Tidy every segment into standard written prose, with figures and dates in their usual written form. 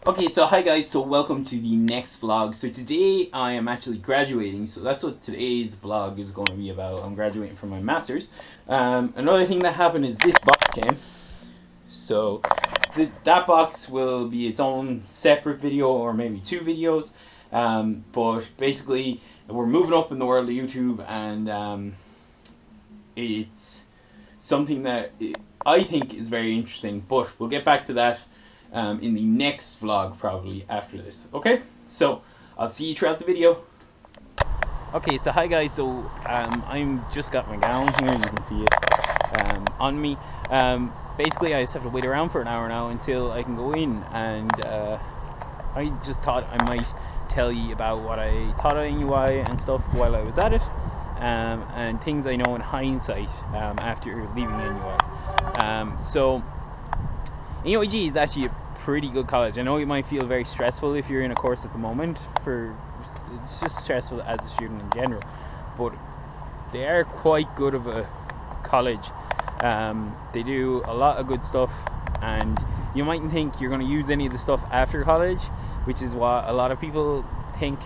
Okay, so hi guys, so welcome to the next vlog. So today I am actually graduating, so that's what today's vlog is going to be about. I'm graduating from my master's. Another thing that happened is this box came. So that box will be its own separate video or maybe two videos. But basically we're moving up in the world of YouTube, and it's something that I think is very interesting, but we'll get back to that in the next vlog probably after this. Okay, so I'll see you throughout the video. Okay, so hi guys, so I'm just got my gown here, you can see it on me. Basically I just have to wait around for an hour now until I can go in, and I just thought I might tell you about what I thought of NUI and stuff while I was at it, and things I know in hindsight after leaving NUI. So NUIG is actually a pretty good college. I know it might feel very stressful if you're in a course at the moment. It's just stressful as a student in general, but they are quite good of a college. They do a lot of good stuff, and you mightn't think you're going to use any of the stuff after college, which is what a lot of people think,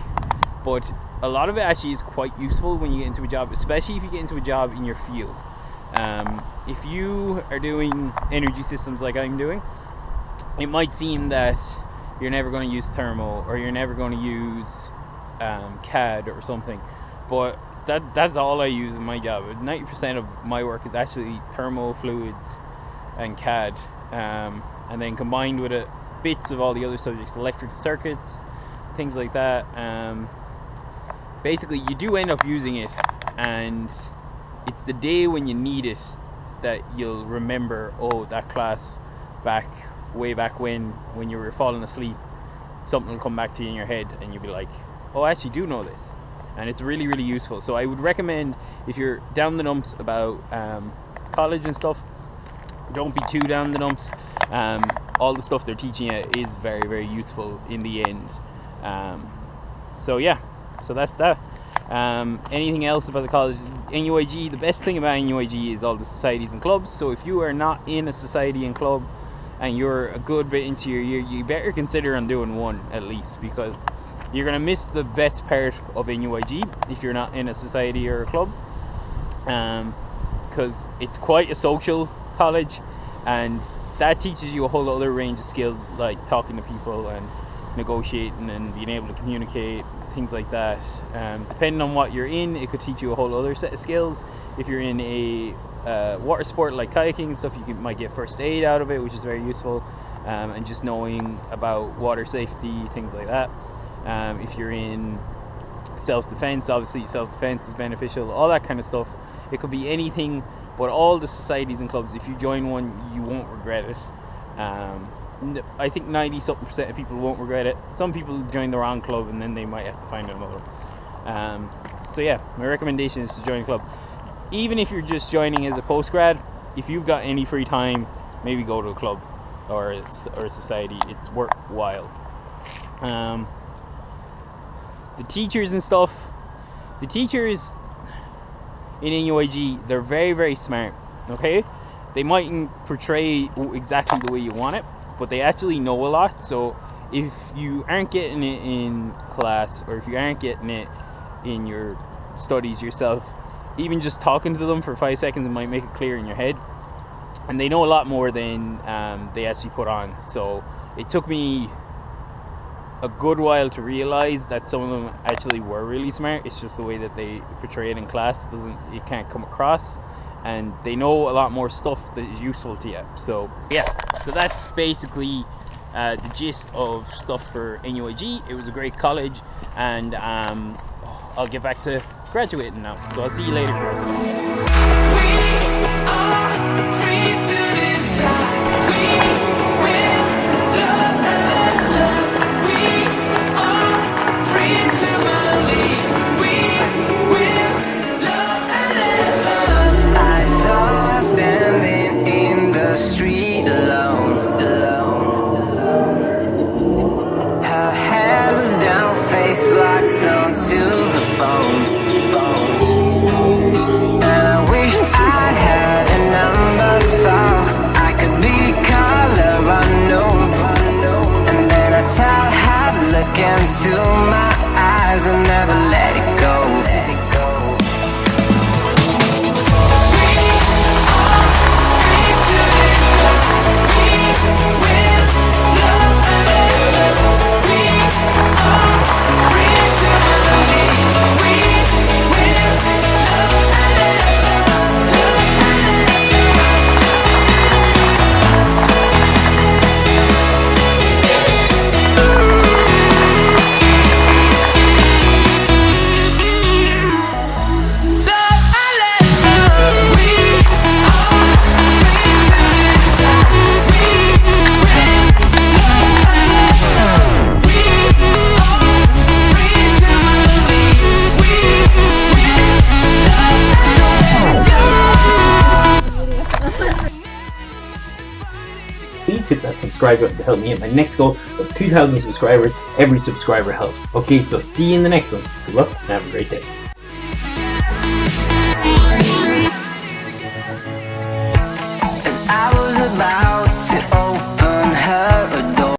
but a lot of it actually is quite useful when you get into a job, especially if you get into a job in your field. If you are doing energy systems like I'm doing, it might seem that you're never going to use thermal, or you're never going to use CAD or something, but that's all I use in my job. 90% of my work is actually thermal, fluids and CAD, and then combined with it bits of all the other subjects, electric circuits, things like that. Basically you do end up using it, and it's the day when you need it that you'll remember, oh, that class way back when you were falling asleep, something will come back to you in your head and you'll be like, oh, I actually do know this. And it's really, really useful. So I would recommend, if you're down the dumps about college and stuff, don't be too down the dumps. All the stuff they're teaching you is very, very useful in the end. So yeah, so that's that. Anything else about the college? NUIG, the best thing about NUIG is all the societies and clubs. So if you are not in a society and club and you're a good bit into your year, you better consider on doing one at least, because you're going to miss the best part of NUIG if you're not in a society or a club, because it's quite a social college, and that teaches you a whole other range of skills, like talking to people and negotiating and being able to communicate, things like that. Depending on what you're in, it could teach you a whole other set of skills. If you're in a water sport like kayaking and stuff, you might get first aid out of it, which is very useful, and just knowing about water safety, things like that. If you're in self-defense, obviously self-defense is beneficial, all that kind of stuff. It could be anything, but all the societies and clubs, if you join one, you won't regret it. I think 90-something% of people won't regret it. Some people join the wrong club and then they might have to find another. So yeah, my recommendation is to join a club. Even if you're just joining as a postgrad, if you've got any free time, maybe go to a club or a society. It's worthwhile. The teachers and stuff, the teachers in NUIG, they're very, very smart. Okay, they mightn't portray exactly the way you want it, but they actually know a lot. So if you aren't getting it in class, or if you aren't getting it in your studies yourself, even just talking to them for 5 seconds, it might make it clear in your head. And they know a lot more than they actually put on. So it took me a good while to realize that some of them actually were really smart. It's just the way that they portray it in class it can't come across, and they know a lot more stuff that is useful to you. So yeah, so that's basically the gist of stuff for NUIG. It was a great college, and I'll get back to graduating now. So I'll see you later. We are free to decide. We will love and let love. We are free to believe. We will love and let love. I saw her standing in the street alone. Her head was down, face locked onto the phone. And I wished I had a number so I could be color unknown. And then I into my eyes, I'll never let it go. Please hit that subscribe button to help me hit my next goal of 2,000 subscribers. Every subscriber helps. Okay, so see you in the next one. Good luck and have a great day.